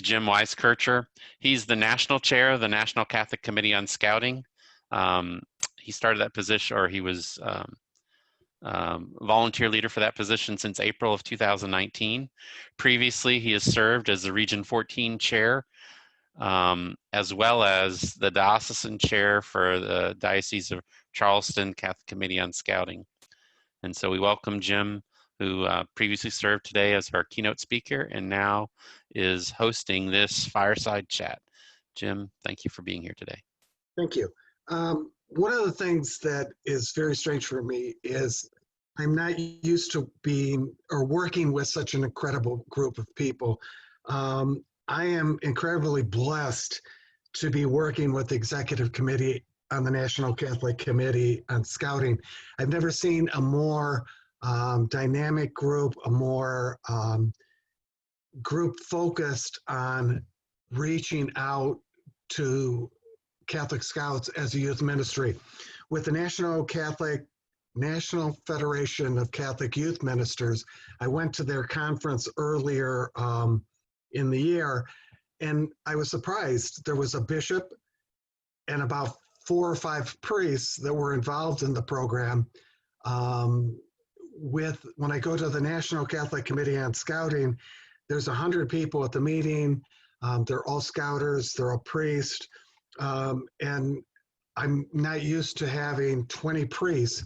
Jim Weiskircher. He's the national chair of the National Catholic Committee on Scouting. He started that position, or he was volunteer leader for that position since April of 2019. Previously, he has served as the Region 14 chair, as well as the diocesan chair for the Diocese of Charleston Catholic Committee on Scouting. And so we welcome Jim, who previously served today as our keynote speaker and now is hosting this Fireside Chat. Jim, thank you for being here today. Thank you. One of the things that is very strange for me is I'm not used to being or working with such an incredible group of people. I am incredibly blessed to be working with the Executive Committee on the National Catholic Committee on Scouting. I've never seen a more dynamic group, a more group focused on reaching out to Catholic Scouts as a youth ministry. With the National Federation of Catholic Youth Ministers, I went to their conference earlier in the year, and I was surprised. There was a bishop and about 4 or 5 priests that were involved in the program. When I go to the National Catholic Committee on Scouting, there's 100 people at the meeting. They're all Scouters, they're all priests, and I'm not used to having 20 priests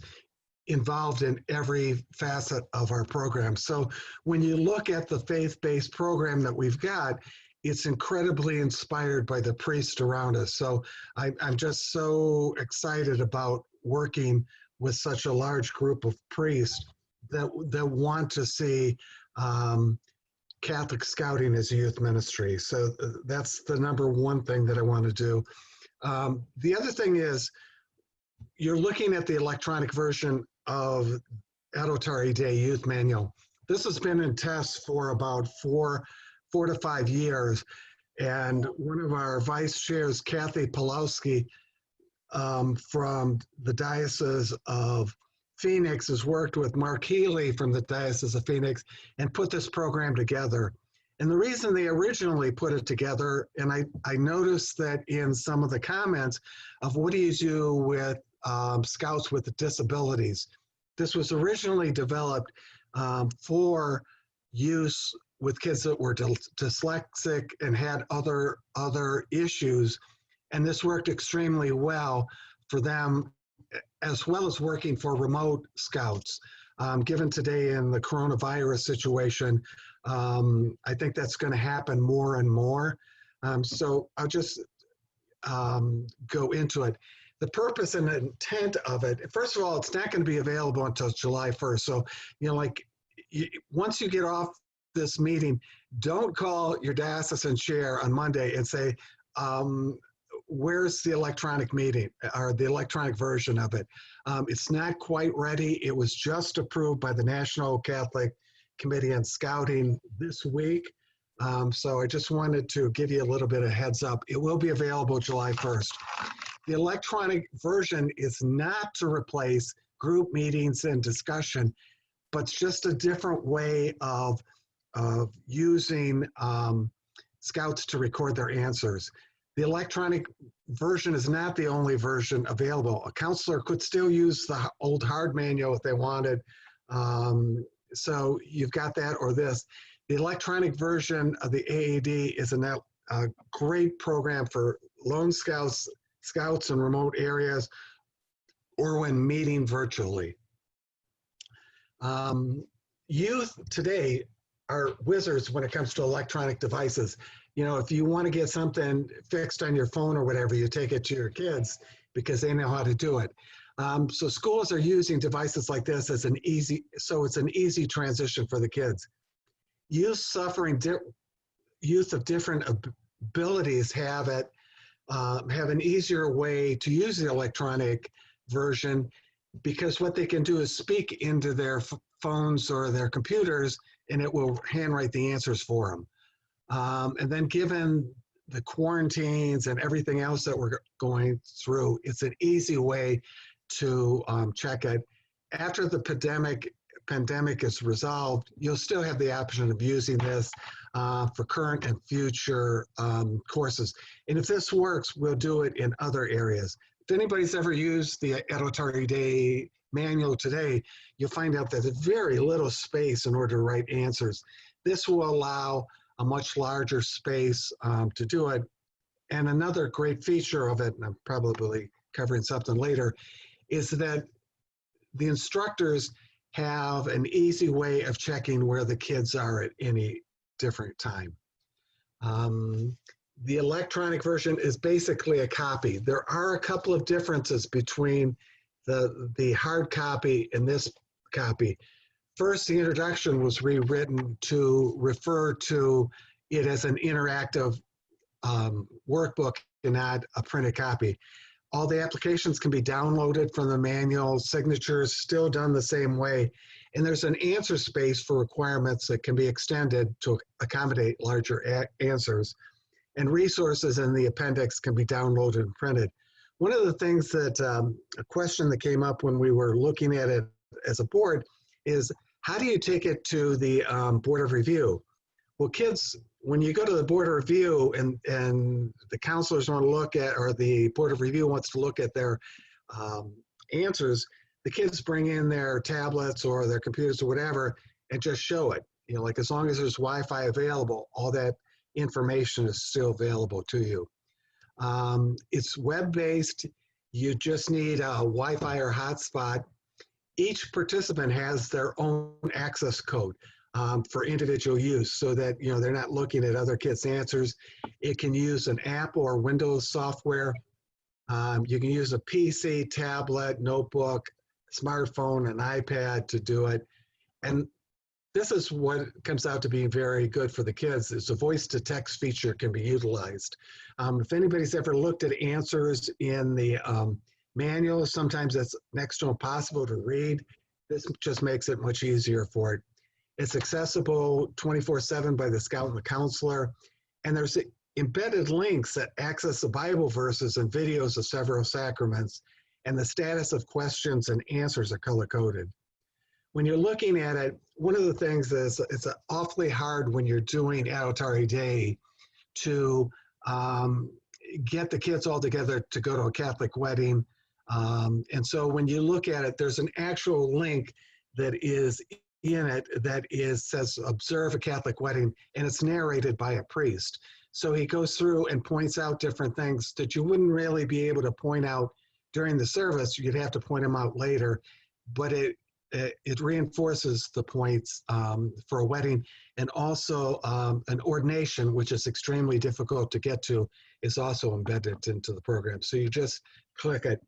involved in every facet of our program. So when you look at the faith-based program that we've got, it's incredibly inspired by the priests around us. So I'm just so excited about working with such a large group of priests that want to see Catholic Scouting as a youth ministry. So that's the number one thing that I want to do. The other thing is, you're looking at the electronic version of Adotari Day Youth Manual. This has been in test for about 4 to 5 years. And one of our vice chairs, Kathy Pulowski, from the Diocese of Phoenix, has worked with Mark Healy from the Diocese of Phoenix and put this program together. And the reason they originally put it together, and I noticed that in some of the comments of what do you do with Scouts with disabilities. This was originally developed for use with kids that were dyslexic and had other issues. And this worked extremely well for them, as well as working for remote Scouts. Given today in the coronavirus situation, I think that's going to happen more and more. So I'll just go into it. The purpose and intent of it, first of all, it's not going to be available until July 1st. So, once you get off this meeting, don't call your diocesan chair on Monday and say, where's the electronic meeting or the electronic version of it? It's not quite ready. It was just approved by the National Catholic Committee on Scouting this week. So I just wanted to give you a little bit of heads up. It will be available July 1st. The electronic version is not to replace group meetings and discussion, but it's just a different way of using Scouts to record their answers. The electronic version is not the only version available. A counselor could still use the old hard manual if they wanted. So you've got that or this. The electronic version of the AAD is a great program for lone scouts in remote areas, or when meeting virtually. Youth today are wizards when it comes to electronic devices. If you want to get something fixed on your phone or whatever, you take it to your kids because they know how to do it. So schools are using devices like this as it's an easy transition for the kids. Youth of different abilities have an easier way to use the electronic version, because what they can do is speak into their phones or their computers, and it will handwrite the answers for them. And then given the quarantines and everything else that we're going through, it's an easy way to check it. After the pandemic is resolved, you'll still have the option of using this for current and future courses. And if this works, we'll do it in other areas. If anybody's ever used the Editary Day manual today, you'll find out that there's very little space in order to write answers. This will allow a much larger space to do it. And another great feature of it, and I'm probably covering something later, is that the instructors have an easy way of checking where the kids are at any different time. The electronic version is basically a copy. There are a couple of differences between the hard copy and this copy. First, the introduction was rewritten to refer to it as an interactive workbook and not a printed copy. All the applications can be downloaded from the manual, signatures still done the same way, and there's an answer space for requirements that can be extended to accommodate larger answers, and resources in the appendix can be downloaded and printed. One of the things that, a question that came up when we were looking at it as a board is, how do you take it to the Board of Review? Well, kids, when you go to the Board of Review and the counselors want to look at, or the Board of Review wants to look at their answers, the kids bring in their tablets or their computers or whatever and just show it. You know, like as long as there's Wi-Fi available, all that information is still available to you. It's web-based. You just need a Wi-Fi or hotspot. Each participant has their own access code for individual use, so that they're not looking at other kids' answers. It can use an app or Windows software. You can use a PC, tablet, notebook, smartphone, an iPad to do it. And this is what comes out to be very good for the kids, is the voice-to-text feature can be utilized. If anybody's ever looked at answers in the manual, sometimes it's next to impossible to read. This just makes it much easier for it. It's accessible 24/7 by the scout and the counselor. And there's embedded links that access the Bible verses and videos of several sacraments. And the status of questions and answers are color-coded. When you're looking at it, one of the things is it's awfully hard when you're doing Editary Day to get the kids all together to go to a Catholic wedding. And so when you look at it, there's an actual link that is in it that says observe a Catholic wedding, and it's narrated by a priest. So he goes through and points out different things that you wouldn't really be able to point out during the service. You'd have to point them out later, but it reinforces the points for a wedding. And also an ordination, which is extremely difficult to get to, is also embedded into the program. So you just click it.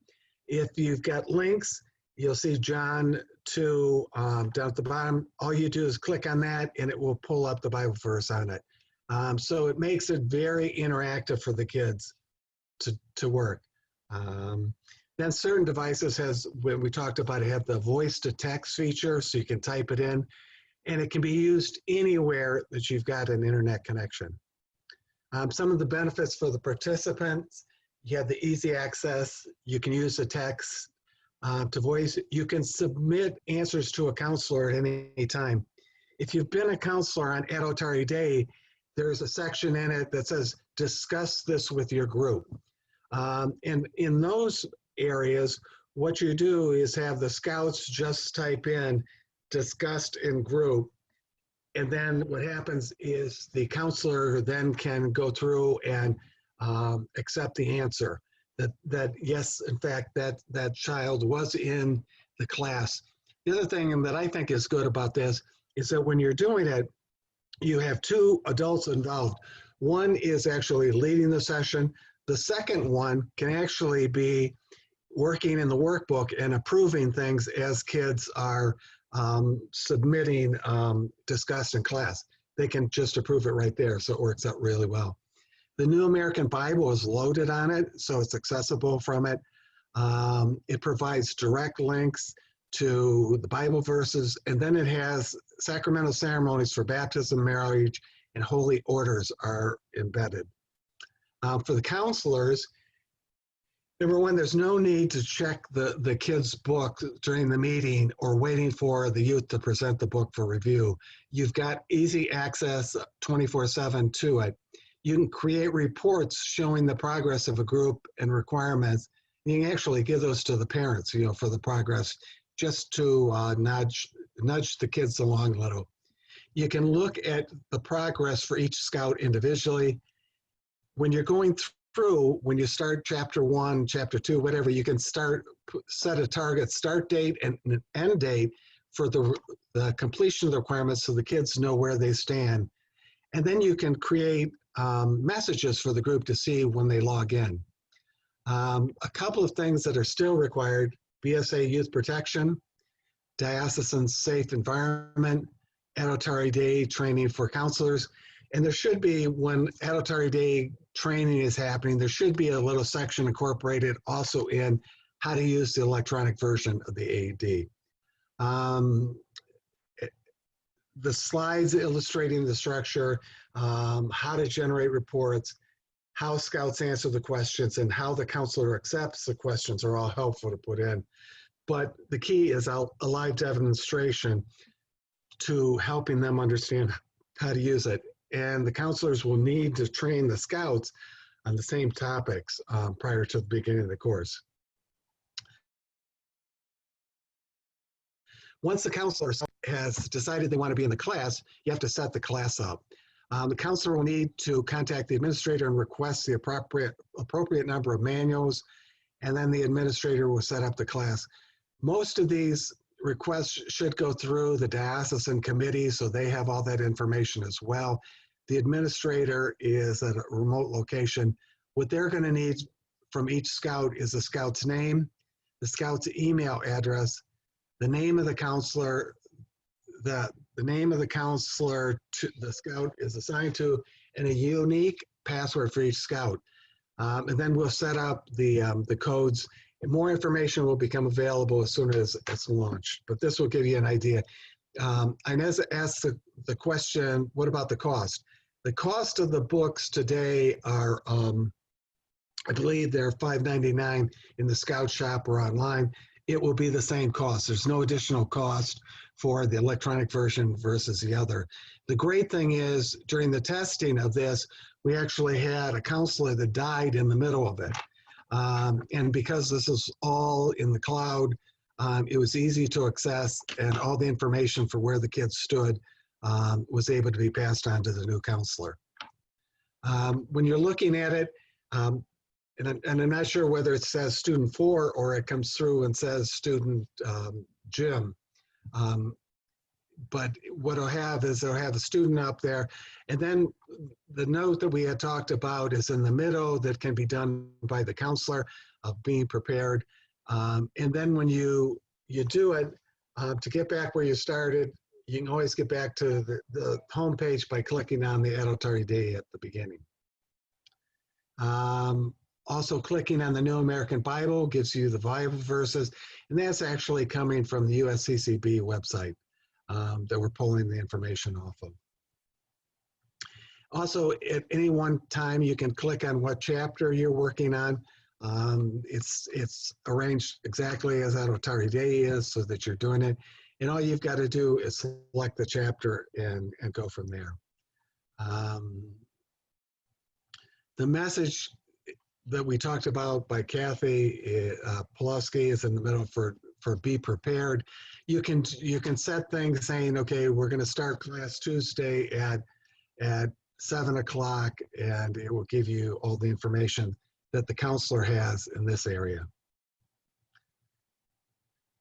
If you've got links, you'll see John 2 down at the bottom. All you do is click on that and it will pull up the Bible verse on it. So it makes it very interactive for the kids to work. Then certain devices when we talked about it, have the voice to text feature, so you can type it in, and it can be used anywhere that you've got an internet connection. Some of the benefits for the participants: you have the easy access, you can use the text to voice, you can submit answers to a counselor at any time. If you've been a counselor on Editary Day, there's a section in it that says, discuss this with your group. And in those areas, what you do is have the scouts just type in discussed in group, and then what happens is the counselor then can go through and accept the answer that yes, in fact, that child was in the class. The other thing that I think is good about this is that when you're doing it, you have two adults involved. One is actually leading the session. The second one can actually be working in the workbook and approving things as kids are submitting discussed in class. They can just approve it right there, so it works out really well. The New American Bible is loaded on it, so it's accessible from it. It provides direct links to the Bible verses, and then it has sacramental ceremonies for baptism, marriage, and holy orders are embedded. For the counselors, Number one, there's no need to check the kid's book during the meeting or waiting for the youth to present the book for review. You've got easy access 24/7 to it. You can create reports showing the progress of a group and requirements. You can actually give those to the parents, for the progress, just to nudge the kids along a little. You can look at the progress for each scout individually. When you're going through, when you start chapter 1, chapter 2, whatever, you can set a target start date and an end date for the completion of the requirements so the kids know where they stand. And then you can create messages for the group to see when they log in. A couple of things that are still required: BSA youth protection, diocesan safe environment, Adultary Day training for counselors. And there should be, when Adultary Day training is happening, there should be a little section incorporated also in how to use the electronic version of the AED. The slides illustrating the structure, how to generate reports, how scouts answer the questions, and how the counselor accepts the questions are all helpful to put in. But the key is a live demonstration to helping them understand how to use it. And the counselors will need to train the scouts on the same topics prior to the beginning of the course. Once the counselor has decided they want to be in the class, you have to set the class up. The counselor will need to contact the administrator and request the appropriate number of manuals, and then the administrator will set up the class. Most of these requests should go through the diocesan committee, so they have all that information as well. The administrator is at a remote location. What they're going to need from each scout is the scout's name, the scout's email address, the name of the counselor, the name of the counselor the scout is assigned to, and a unique password for each scout. And then we'll set up the codes. And more information will become available as soon as it's launched, but this will give you an idea. Inez asked the question, what about the cost? The cost of the books today are, I believe they're $5.99 in the Scout shop or online. It will be the same cost. There's no additional cost for the electronic version versus the other. The great thing is, during the testing of this, we actually had a counselor that died in the middle of it. And because this is all in the cloud, it was easy to access, and all the information for where the kids stood was able to be passed on to the new counselor. When you're looking at it, and I'm not sure whether it says student 4 or it comes through and says student Jim. But what I'll have is I'll have a student up there, and then the note that we had talked about is in the middle that can be done by the counselor of being prepared. And then when you do it, to get back where you started, you can always get back to the home page by clicking on the Adultary Day at the beginning. Also, clicking on the New American Bible gives you the Bible verses, and that's actually coming from the USCCB website that we're pulling the information off of. Also, at any one time, you can click on what chapter you're working on. It's arranged exactly as Adultary Day is, so that you're doing it. And all you've got to do is select the chapter and go from there. The message that we talked about by Kathy Pulaski is in the middle for be prepared. You can set things saying, okay, we're going to start class Tuesday at 7 o'clock, and it will give you all the information that the counselor has in this area.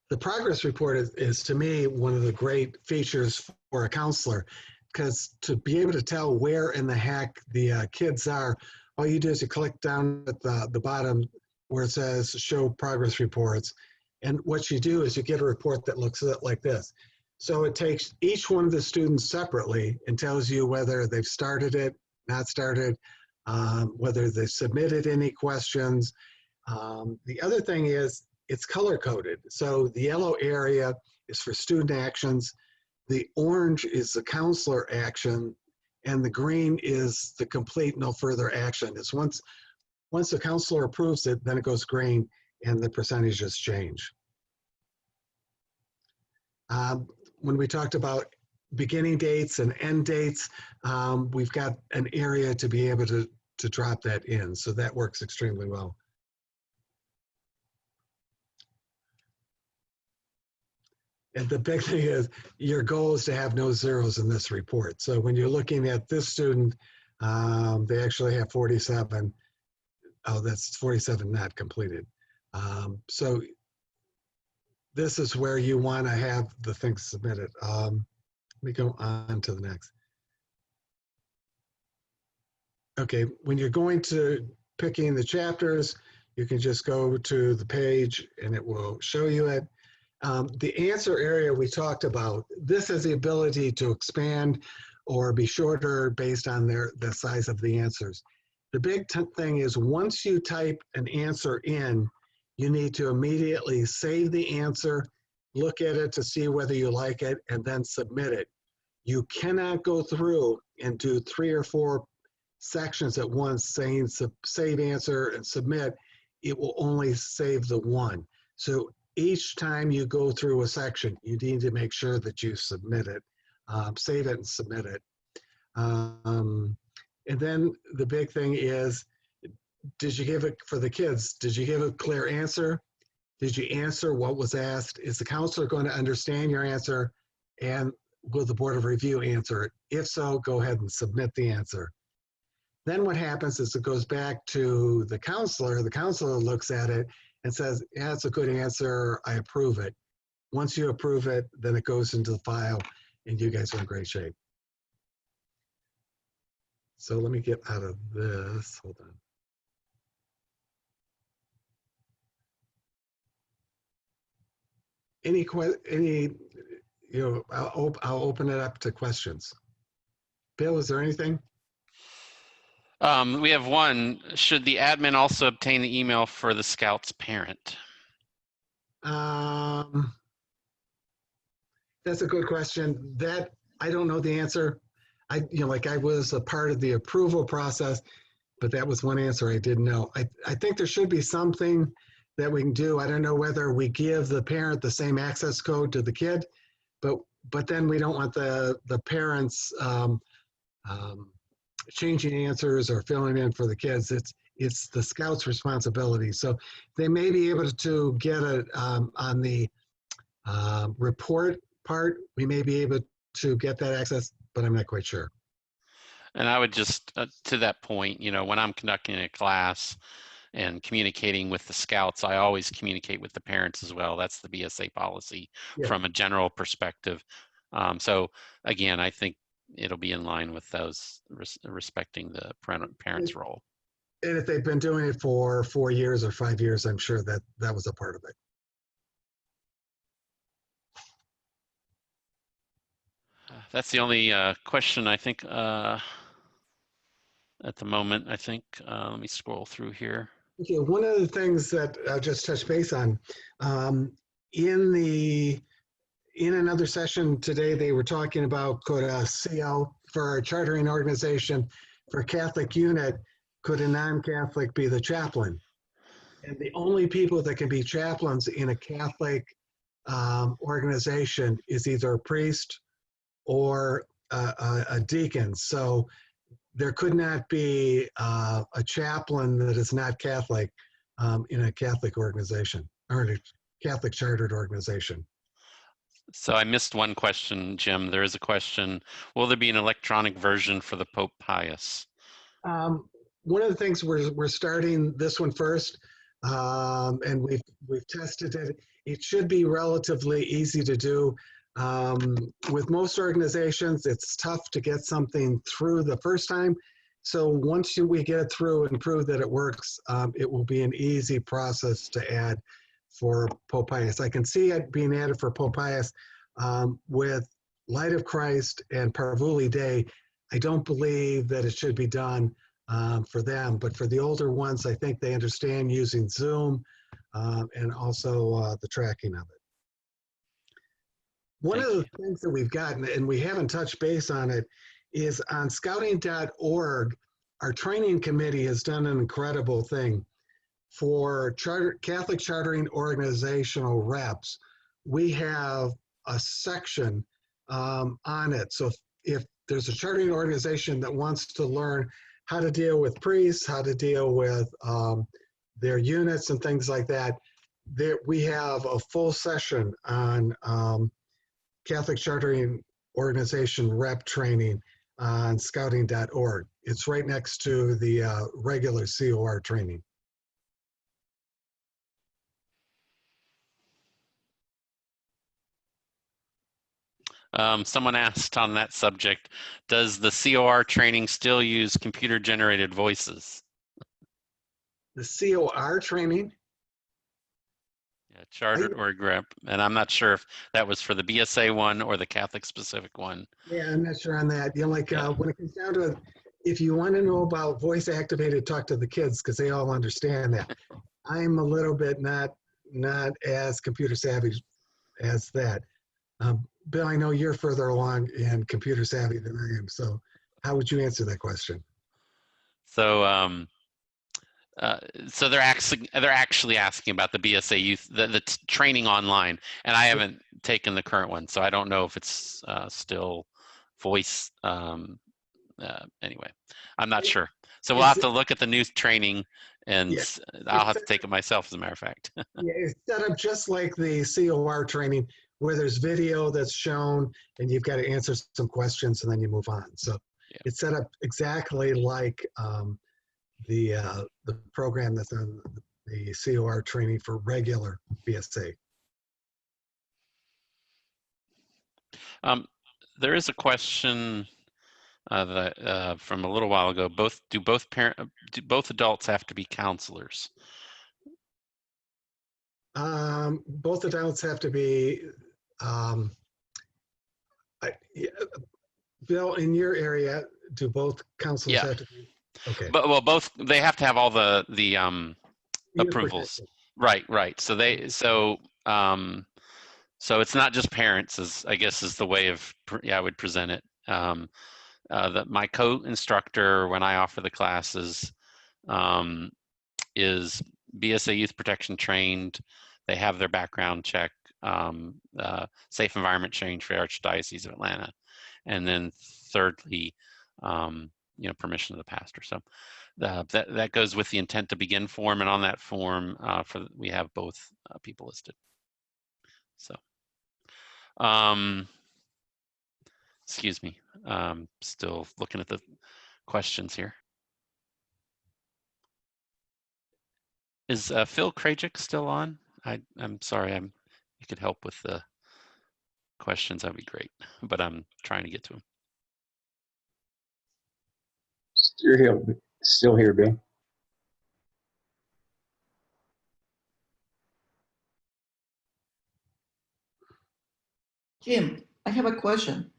The progress report is to me one of the great features for a counselor, because to be able to tell where in the heck the kids are, all you do is you click down at the bottom where it says show progress reports. And what you do is you get a report that looks like this. So it takes each one of the students separately and tells you whether they've started it, not started, whether they've submitted any questions. The other thing is it's color coded. So the yellow area is for student actions. The orange is the counselor action, and the green is the complete no further action. It's once Once the counselor approves it, then it goes green and the percentages change. When we talked about beginning dates and end dates, we've got an area to be able to drop that in. So that works extremely well. And the big thing is your goal is to have no zeros in this report. So when you're looking at this student, they actually have 47. Oh, that's 47 not completed. So this is where you want to have the things submitted. Let me go on to the next. Okay, when you're going to picking the chapters, you can just go to the page and it will show you it. The answer area we talked about, this has the ability to expand or be shorter based on the size of the answers. The big thing is once you type an answer in, you need to immediately save the answer, look at it to see whether you like it, and then submit it. You cannot go through and do 3 or 4 sections at once saying save answer and submit. It will only save the one. So each time you go through a section, you need to make sure that you submit it, save it and submit it. And then the big thing is, did you give it, for the kids, did you give a clear answer? Did you answer what was asked? Is the counselor going to understand your answer? And will the Board of Review answer it? If so, go ahead and submit the answer. Then what happens is it goes back to the counselor. The counselor looks at it and says, yeah, it's a good answer, I approve it. Once you approve it, then it goes into the file and you guys are in great shape. So let me get out of this, hold on. Any, I'll open it up to questions. Bill, is there anything? We have one. Should the admin also obtain the email for the scout's parent? That's a good question. That I don't know the answer. I was a part of the approval process, but that was one answer I didn't know. I think there should be something that we can do. I don't know whether we give the parent the same access code to the kid, but then we don't want the parents changing answers or filling in for the kids. It's the scout's responsibility. So they may be able to get it on the report part. We may be able to get that access, but I'm not quite sure. And I would just, to that point, when I'm conducting a class and communicating with the scouts, I always communicate with the parents as well. That's the BSA policy from a general perspective. So again, I think it'll be in line with those respecting the parent's role. And if they've been doing it for 4 years or 5 years, I'm sure that was a part of it. That's the only question I think at the moment. I think let me scroll through here. Okay, one of the things that I'll just touch base on, in another session today, they were talking about could a CO for a chartering organization for a Catholic unit, could a non-Catholic be the chaplain? And the only people that can be chaplains in a Catholic organization is either a priest or a deacon. So there could not be a chaplain that is not Catholic in a Catholic organization or a Catholic chartered organization. So I missed one question, Jim. There is a question. Will there be an electronic version for the Pope Pius? One of the things we're starting this one first, and we've tested it. It should be relatively easy to do. With most organizations, it's tough to get something through the first time. So once we get it through and prove that it works, it will be an easy process to add for Pope Pius. I can see it being added for Pope Pius with Light of Christ and Parvuli Day. I don't believe that it should be done for them, but for the older ones, I think they understand using Zoom and also the tracking of it. One of the things that we've gotten, and we haven't touched base on it, is on scouting.org, our training committee has done an incredible thing for Catholic chartering organizational reps. We have a section on it. So if there's a chartering organization that wants to learn how to deal with priests, how to deal with their units and things like that, we have a full session on Catholic chartering organization rep training on scouting.org. It's right next to the regular COR training. Someone asked on that subject, does the COR training still use computer-generated voices? The COR training? Yeah, chartered org rep, and I'm not sure if that was for the BSA one or the Catholic specific one. Yeah, I'm not sure on that. You know, like when it comes down to it, if you want to know about voice activated, talk to the kids because they all understand that. I'm a little bit not as computer savvy as that. Bill, I know you're further along in computer savvy than I am. So how would you answer that question? So, so they're actually asking about the BSA youth, the training online, and I haven't taken the current one, so I don't know if it's still voice. Anyway, I'm not sure. So we'll have to look at the new training, and I'll have to take it myself, as a matter of fact. Yeah, it's set up just like the COR training, where there's video that's shown, and you've got to answer some questions, and then you move on. So it's set up exactly like the program that's on the COR training for regular BSA. There is a question from a little while ago. Do both adults have to be counselors? Both adults have to be. Bill, in your area, do both counselors have to be? Okay. But well, both, they have to have all the approvals. Right. So so it's not just parents, as I guess is the way of I would present it. My co-instructor when I offer the classes is BSA Youth Protection trained. They have their background check, safe environment change for the Archdiocese of Atlanta, and then thirdly, permission of the pastor. So that goes with the intent to begin form, and on that form, we have both people listed. So, excuse me, still looking at the questions here. Is Phil Krajcik still on? I'm sorry, you could help with the questions, that'd be great, but I'm trying to get to him. Still here, Bill. Jim, I have a question.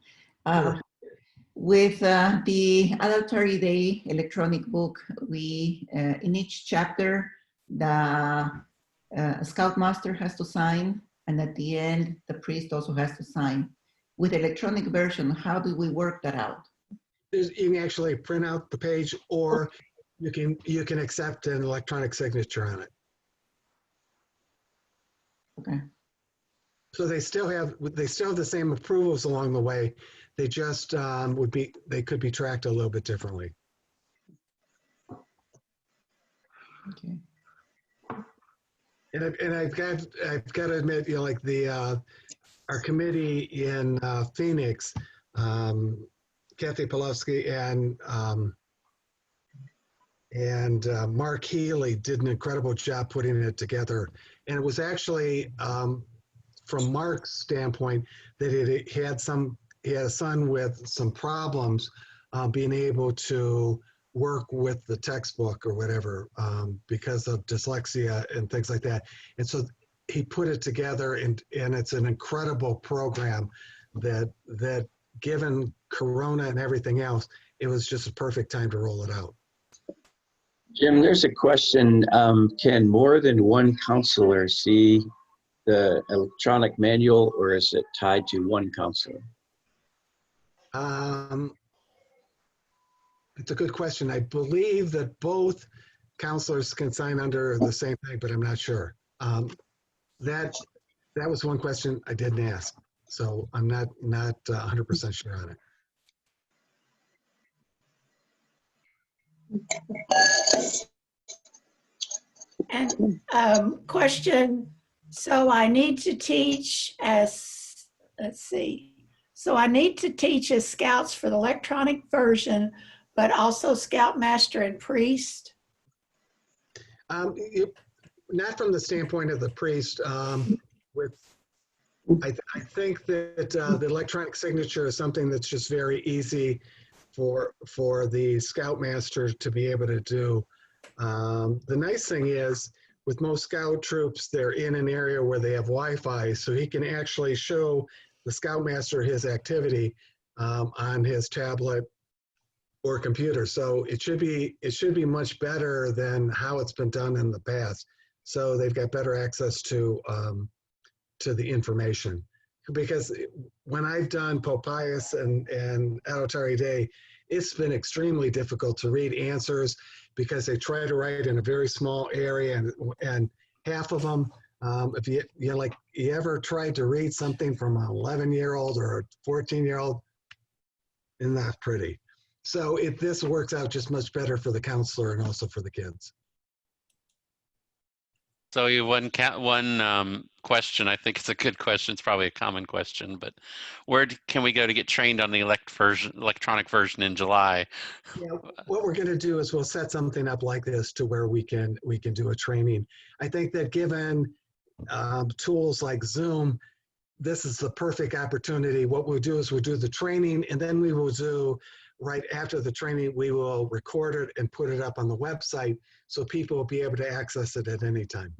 With the Adult 30-day electronic book, we in each chapter, the Scoutmaster has to sign, and at the end, the priest also has to sign. With electronic version, how do we work that out? You can actually print out the page, or you can accept an electronic signature on it. Okay. So they still have the same approvals along the way. They just they could be tracked a little bit differently. Okay. And I've got to admit, like our committee in Phoenix, Kathy Polowski and Mark Healy did an incredible job putting it together. And it was actually from Mark's standpoint that he had a son with some problems being able to work with the textbook or whatever because of dyslexia and things like that. And so he put it together, and it's an incredible program that given Corona and everything else, it was just a perfect time to roll it out. Jim, there's a question. Can more than one counselor see the electronic manual, or is it tied to one counselor? It's a good question. I believe that both counselors can sign under the same thing, but I'm not sure. That was one question I didn't ask, so I'm not 100% sure on it. And question, so I need to teach as, let's see. So I need to teach as scouts for the electronic version, but also scoutmaster and priest? Not from the standpoint of the priest. I think that the electronic signature is something that's just very easy for the scoutmaster to be able to do. The nice thing is, with most scout troops, they're in an area where they have Wi-Fi, so he can actually show the scoutmaster his activity on his tablet or computer. So it should be much better than how it's been done in the past. So they've got better access to the information. Because when I've done Popias and Adultari Day, it's been extremely difficult to read answers because they try to write in a very small area, and half of them, if you ever tried to read something from an 11-year-old or a 14-year-old, isn't that pretty? So this works out just much better for the counselor and also for the kids. So you one question. I think it's a good question. It's probably a common question, but where can we go to get trained on the electronic version in July? Yeah, what we're going to do is we'll set something up like this to where we can do a training. I think that given tools like Zoom, this is the perfect opportunity. What we'll do is we'll do the training, and then we will do, right after the training, we will record it and put it up on the website so people will be able to access it at any time.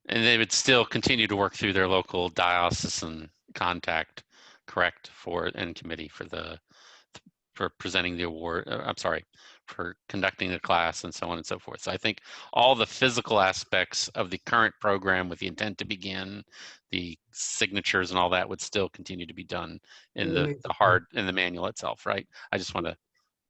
And they would still continue to work through their local diocesan contact, correct, and committee for presenting the award. I'm sorry, for conducting the class and so on and so forth. So I think all the physical aspects of the current program with the intent to begin, the signatures and all that would still continue to be done in the manual itself, right? I just want to.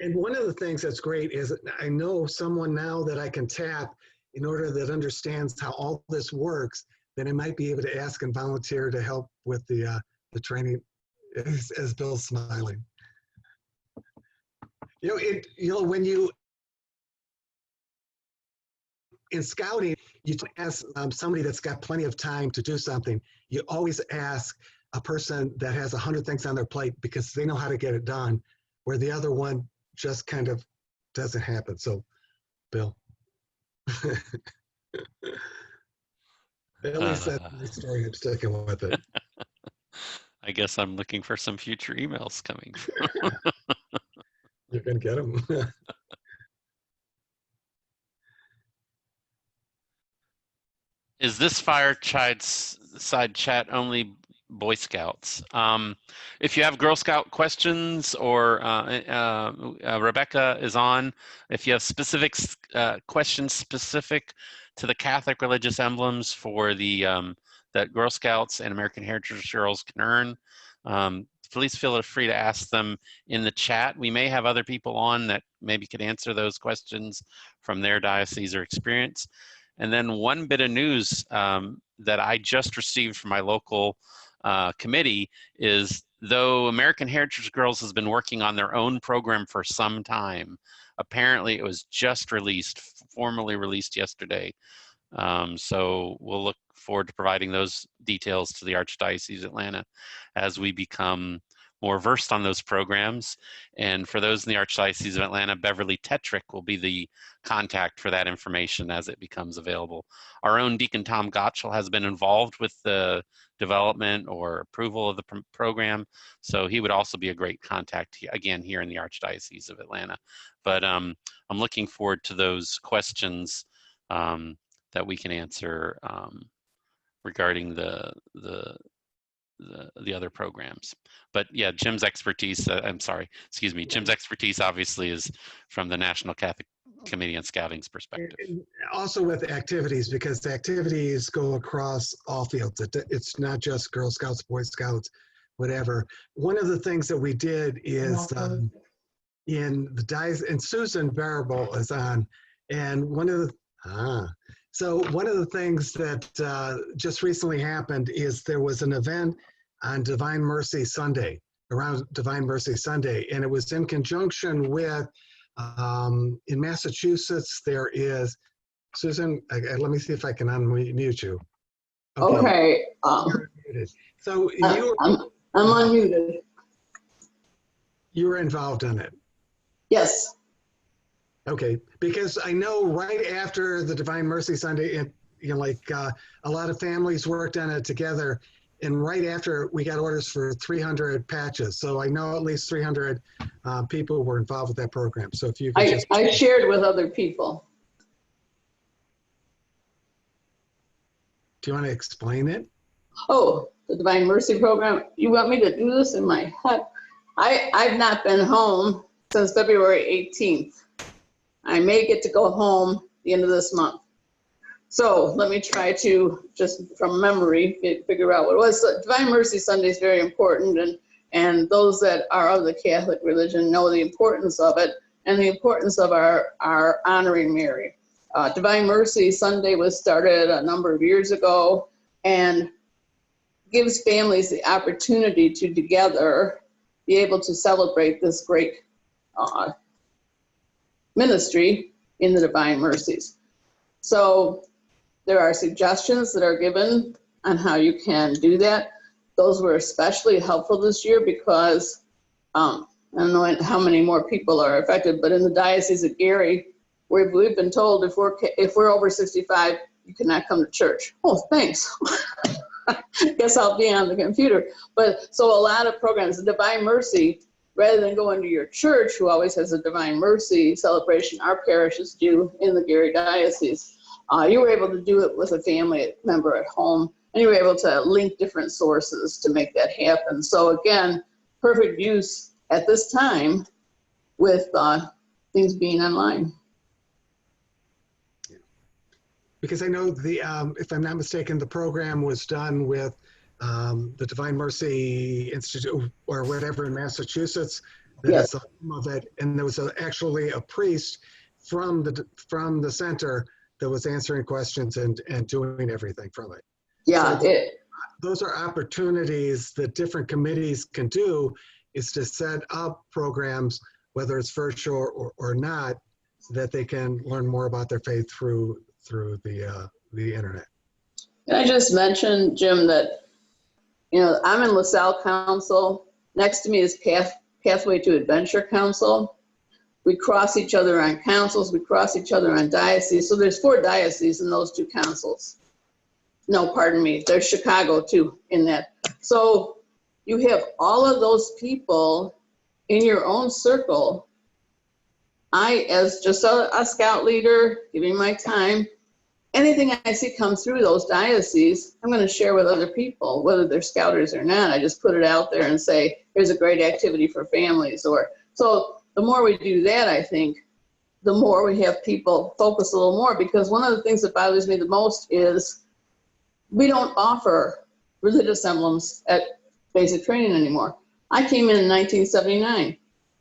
And one of the things that's great is I know someone now that I can tap in order that understands how all this works, then I might be able to ask and volunteer to help with the training, as Bill's smiling. When you, in scouting, you ask somebody that's got plenty of time to do something. You always ask a person that has 100 things on their plate because they know how to get it done, where the other one just kind of doesn't happen. So, Bill. At least that's my story. I'm sticking with it. I guess I'm looking for some future emails coming. You're going to get them. Is this Fireside Chat only Boy Scouts? If you have Girl Scout questions, or Rebecca is on, if you have specific questions specific to the Catholic religious emblems for that Girl Scouts and American Heritage Girls can earn, please feel free to ask them in the chat. We may have other people on that maybe could answer those questions from their diocese or experience. And then one bit of news that I just received from my local committee is, though American Heritage Girls has been working on their own program for some time, apparently it was just formally released yesterday. So we'll look forward to providing those details to the Archdiocese of Atlanta as we become more versed on those programs. And for those in the Archdiocese of Atlanta, Beverly Tetrick will be the contact for that information as it becomes available. Our own Deacon Tom Gottschall has been involved with the development or approval of the program, so he would also be a great contact, again, here in the Archdiocese of Atlanta. But I'm looking forward to those questions that we can answer regarding the other programs. But yeah, Jim's expertise, Jim's expertise obviously is from the National Catholic Committee on Scouting's perspective. And also with activities, because the activities go across all fields. It's not just Girl Scouts, Boy Scouts, whatever. One of the things that we did is in the dice, and Susan Barable is on, and one of the things that just recently happened is there was an event on Divine Mercy Sunday, around Divine Mercy Sunday, and it was in conjunction with, in Massachusetts, there is, Susan, let me see if I can unmute you. Okay. You're muted. So I'm unmuted. you were involved in it. Yes. Okay, because I know right after the Divine Mercy Sunday, a lot of families worked on it together, and right after we got orders for 300 patches. So I know at least 300 people were involved with that program. So if you could I shared with other people. Do you want to explain it? Oh, the Divine Mercy Program. You want me to do this in my head? I've not been home since February 18th. I may get to go home the end of this month. So let me try to, just from memory, figure out what it was. So Divine Mercy Sunday is very important, and those that are of the Catholic religion know the importance of it and the importance of our honoring Mary. Divine Mercy Sunday was started a number of years ago and gives families the opportunity to together be able to celebrate this great ministry in the Divine Mercies. So there are suggestions that are given on how you can do that. Those were especially helpful this year because I don't know how many more people are affected, but in the Diocese of Gary, we've been told if we're over 65, you cannot come to church. Oh, thanks. Guess I'll be on the computer. But so a lot of programs, the Divine Mercy, rather than going to your church, who always has a Divine Mercy celebration, our parishes do in the Gary Diocese. You were able to do it with a family member at home, and you were able to link different sources to make that happen. So again, perfect use at this time with things being online. Because I know if I'm not mistaken, the program was done with the Divine Mercy Institute or whatever in Massachusetts. That Yes. is the home of it, and there was actually a priest from the center that was answering questions and doing everything from it. Yeah, So those are opportunities that different committees can do, is to set up programs, whether it's virtual or not, that they can learn more about their faith through the internet. Can I just mention, Jim, that I'm in LaSalle Council. Next to me is Pathway to Adventure Council. We cross each other on councils. We cross each other on dioceses. So there's 4 dioceses in those 2 councils. No, pardon me. There's Chicago too in that. So you have all of those people in your own circle. I, as just a scout leader, giving my time, anything I see come through those dioceses, I'm going to share with other people, whether they're scouters or not. I just put it out there and say, here's a great activity for families. So the more we do that, I think, the more we have people focus a little more, because one of the things that bothers me the most is we don't offer religious emblems at basic training anymore. I came in 1979.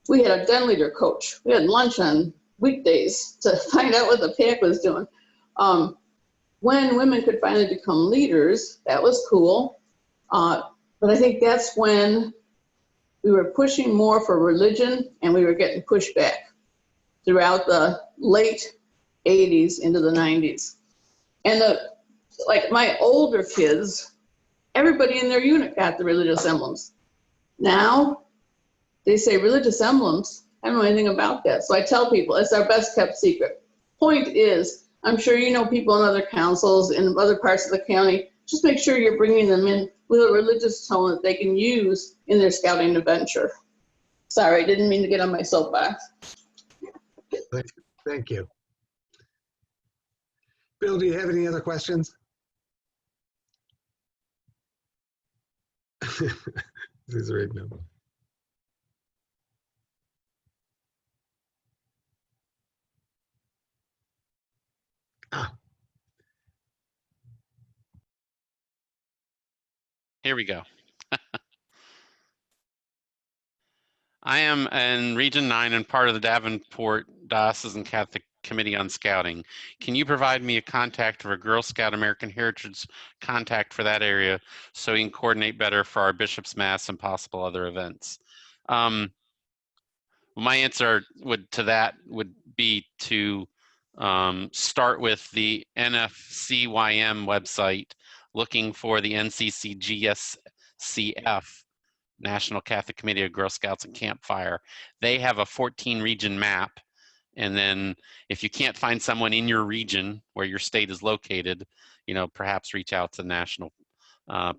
We had a den leader coach. We had lunch on weekdays to find out what the pack was doing. When women could finally become leaders, that was cool. But I think that's when we were pushing more for religion, and we were getting pushback throughout the late 80s into the 90s. And like my older kids, everybody in their unit got the religious emblems. Now they say religious emblems. I don't know anything about that. So I tell people it's our best kept secret. Point is, I'm sure you know people in other councils in other parts of the county. Just make sure you're bringing them in with a religious tone that they can use in their scouting adventure. Sorry, didn't mean to get on my soapbox. Thank you. Bill, do you have any other questions? These are ignoble. Here we go. I am in Region 9 and part of the Davenport Diocesan Catholic Committee on Scouting. Can you provide me a contact for a Girl Scout American Heritage contact for that area so we can coordinate better for our Bishop's Mass and possible other events? My answer to that would be to start with the NFCYM website, looking for the NCCGSCF, National Catholic Committee of Girl Scouts and Campfire. They have a 14 region map. And then if you can't find someone in your region where your state is located, perhaps reach out to the national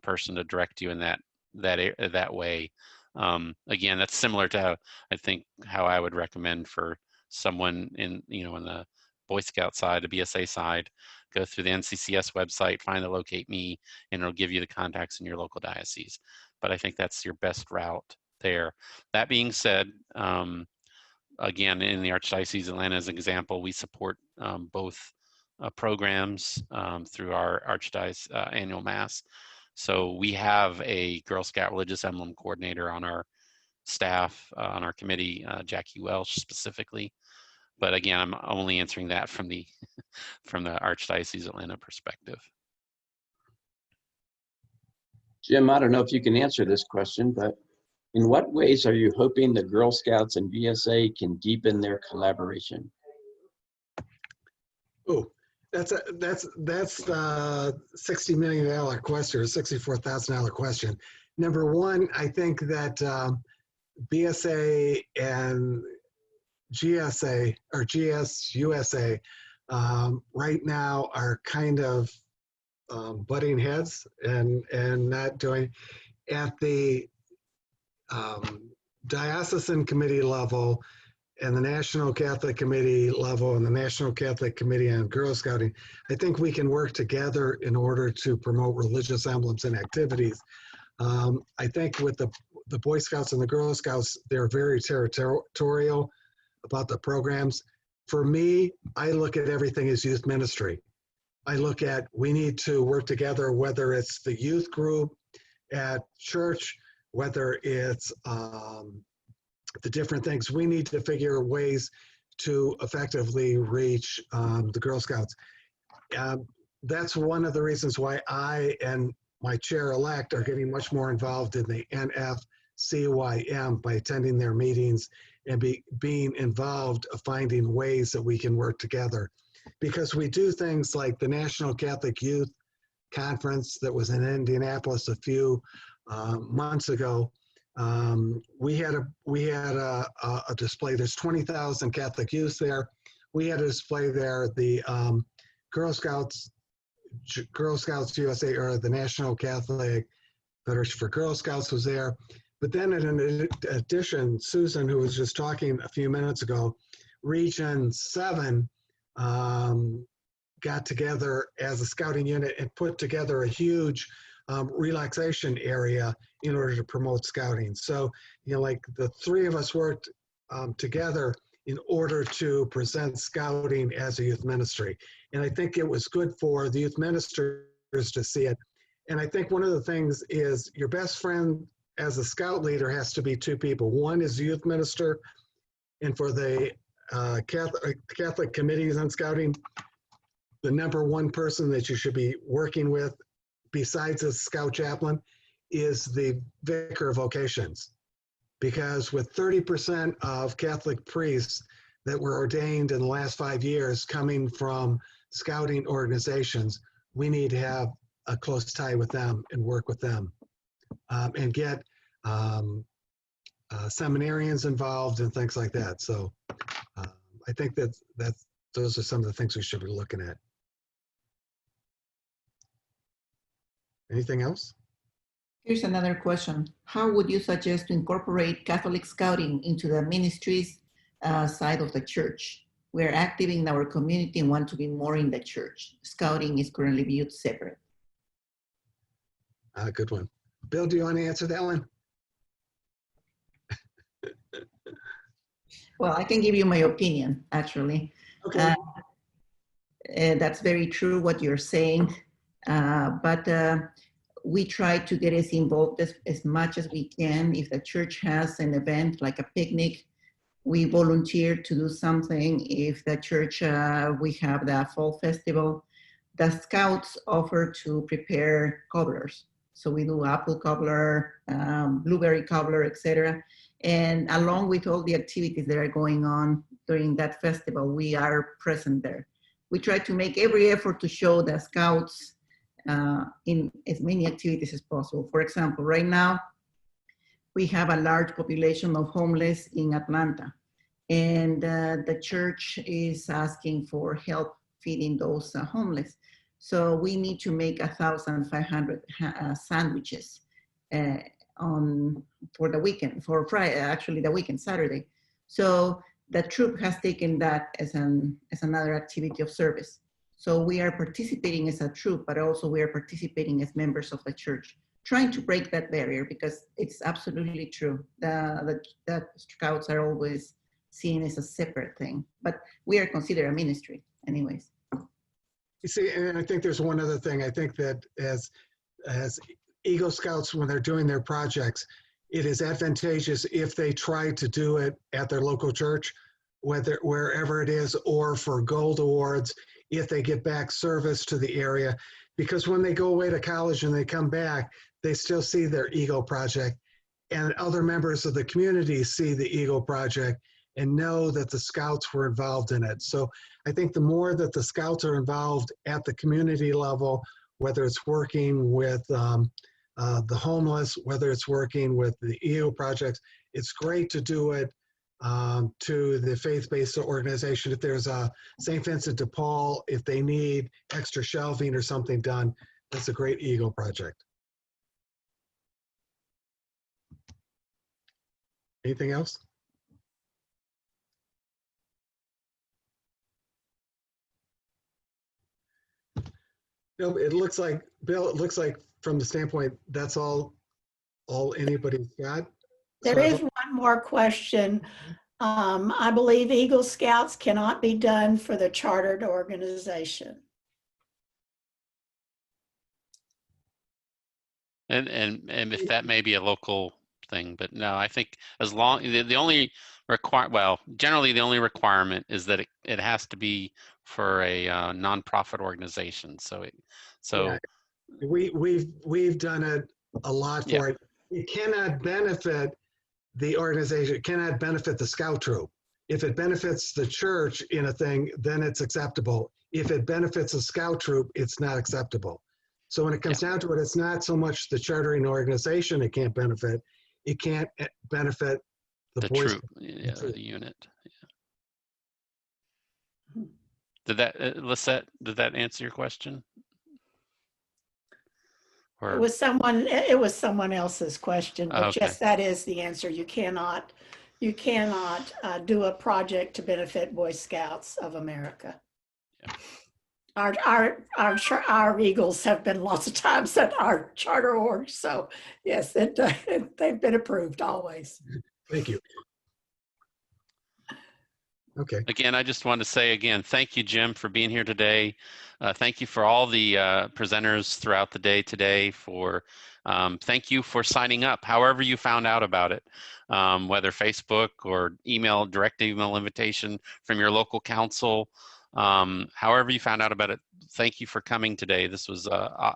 person to direct you in that way. Again, that's similar to, I think, how I would recommend for someone in the Boy Scout side, the BSA side, go through the NCCS website, find the locate me, and it'll give you the contacts in your local diocese. But I think that's your best route there. That being said, again, in the Archdiocese of Atlanta, as an example, we support both programs through our Archdiocese annual Mass. So we have a Girl Scout Religious Emblem Coordinator on our staff, on our committee, Jackie Welsh specifically. But again, I'm only answering that from the Archdiocese of Atlanta perspective. Jim, I don't know if you can answer this question, but in what ways are you hoping the Girl Scouts and BSA can deepen their collaboration? Oh, that's the $60 million question, or $64,000 question. Number one, I think that BSA and GSA or GSUSA right now are kind of butting heads and not doing at the diocesan committee level and the National Catholic Committee level and the National Catholic Committee on Girl Scouting. I think we can work together in order to promote religious emblems and activities. I think with the Boy Scouts and the Girl Scouts, they're very territorial about the programs. For me, I look at everything as youth ministry. I look at, we need to work together, whether it's the youth group at church, whether it's the different things. We need to figure ways to effectively reach the Girl Scouts. That's one of the reasons why I and my chair-elect are getting much more involved in the NFCYM by attending their meetings and being involved of finding ways that we can work together. Because we do things like the National Catholic Youth Conference that was in Indianapolis a few months ago. We had a display. There's 20,000 Catholic youth there. We had a display there. The Girl Scouts USA, or the National Catholic Federation for Girl Scouts, was there. But then in addition, Susan, who was just talking a few minutes ago, Region 7 got together as a scouting unit and put together a huge relaxation area in order to promote scouting. So, like the three of us worked together in order to present scouting as a youth ministry. And I think it was good for the youth ministers to see it. And I think one of the things is your best friend as a scout leader has to be two people. One is the youth minister, and for the Catholic committees on scouting, the number one person that you should be working with besides a scout chaplain is the vicar of vocations. Because with 30% of Catholic priests that were ordained in the last 5 years coming from scouting organizations, we need to have a close tie with them and work with them and get seminarians involved and things like that. So I think that those are some of the things we should be looking at. Anything else? Here's another question. How would you suggest to incorporate Catholic scouting into the ministries side of the church? We're active in our community and want to be more in the church. Scouting is currently viewed separate. Good one. Bill, do you want to answer that one? Well, I can give you my opinion, actually. Okay. That's very true what you're saying. But we try to get us involved as much as we can. If the church has an event like a picnic, we volunteer to do something. If the church, we have the fall festival, the scouts offer to prepare cobblers. So we do apple cobbler, blueberry cobbler, etc. And along with all the activities that are going on during that festival, we are present there. We try to make every effort to show the scouts in as many activities as possible. For example, right now, we have a large population of homeless in Atlanta. And the church is asking for help feeding those homeless. So we need to make 1,500 sandwiches for the weekend, for Friday, actually the weekend, Saturday. So the troop has taken that as another activity of service. So we are participating as a troop, but also we are participating as members of the church, trying to break that barrier, because it's absolutely true. The scouts are always seen as a separate thing, but we are considered a ministry anyways. You see, and I think there's one other thing. I think that as Eagle Scouts, when they're doing their projects, it is advantageous if they try to do it at their local church, wherever it is, or for gold awards, if they get back service to the area. Because when they go away to college and they come back, they still see their Eagle project, and other members of the community see the Eagle project and know that the scouts were involved in it. So I think the more that the scouts are involved at the community level, whether it's working with the homeless, whether it's working with the Eagle projects, it's great to do it to the faith-based organization. If there's a St. Vincent de Paul, if they need extra shelving or something done, that's a great Eagle project. Anything else? No, it looks like, Bill, it looks like from the standpoint, that's all anybody's got. There is one more question. I believe Eagle Scouts cannot be done for the chartered organization. And if that may be a local thing, but no, I think as long, the only generally the only requirement is that it has to be for a nonprofit organization. Yeah, we've done it a lot for it. It cannot benefit the organization. It cannot benefit the scout troop. If it benefits the church in a thing, then it's acceptable. If it benefits a scout troop, it's not acceptable. So when it comes down to it, it's not so much the chartering organization it can't benefit. It can't benefit the troop, the unit. Yeah. Did that, Lisette, did that answer your question? Or... It was someone else's question, but okay. Yes, that is the answer. You cannot do a project to benefit Boy Scouts of America. Yeah. Our Eagles have been lots of times at our charter org, so yes, they've been approved always. Thank you. Okay. Again, I just want to say again, thank you, Jim, for being here today. Thank you for all the presenters throughout the day today. Thank you for signing up, however you found out about it, whether Facebook or direct email invitation from your local council. However you found out about it, thank you for coming today. This was a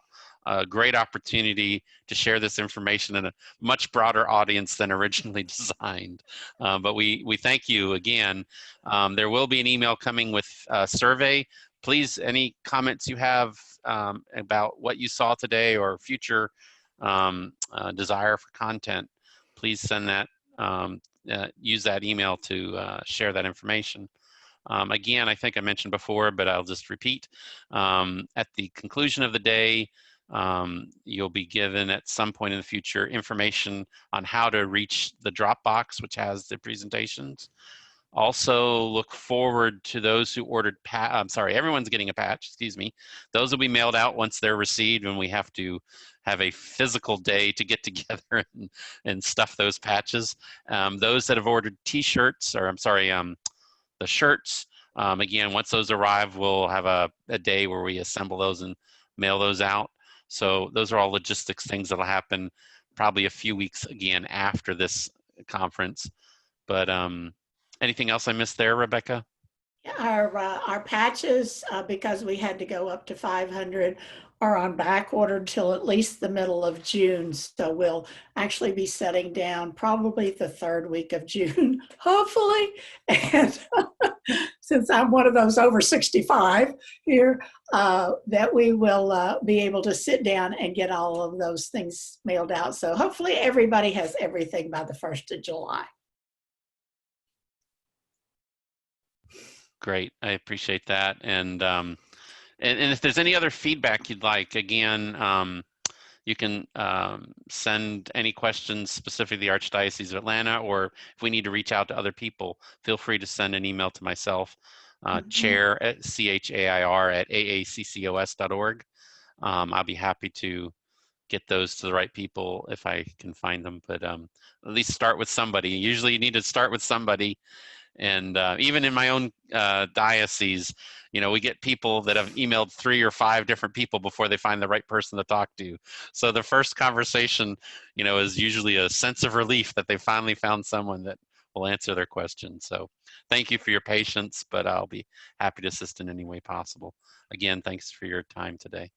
great opportunity to share this information in a much broader audience than originally designed. But we thank you again. There will be an email coming with a survey. Please, any comments you have about what you saw today or future desire for content, please send that, use that email to share that information. Again, I think I mentioned before, but I'll just repeat. At the conclusion of the day, you'll be given at some point in the future information on how to reach the Dropbox, which has the presentations. Also, look forward to those who ordered everyone's getting a patch, excuse me. Those will be mailed out once they're received, and we have to have a physical day to get together and stuff those patches. Those that have ordered t-shirts, or the shirts, again, once those arrive, we'll have a day where we assemble those and mail those out. So those are all logistics things that'll happen probably a few weeks again after this conference. But anything else I missed there, Rebecca? Our patches, because we had to go up to 500, are on back order till at least the middle of June. So we'll actually be setting down probably the 3rd week of June, hopefully. And since I'm one of those over 65 here, that we will be able to sit down and get all of those things mailed out. So hopefully everybody has everything by the 1st of July. Great, I appreciate that. And if there's any other feedback you'd like, again, you can send any questions specific to the Archdiocese of Atlanta, or if we need to reach out to other people, feel free to send an email to myself, chair at chair@aaccos.org. I'll be happy to get those to the right people if I can find them, but at least start with somebody. Usually you need to start with somebody. And even in my own diocese, you know, we get people that have emailed 3 or 5 different people before they find the right person to talk to. So the first conversation, you know, is usually a sense of relief that they finally found someone that will answer their questions. So thank you for your patience, but I'll be happy to assist in any way possible. Again, thanks for your time today.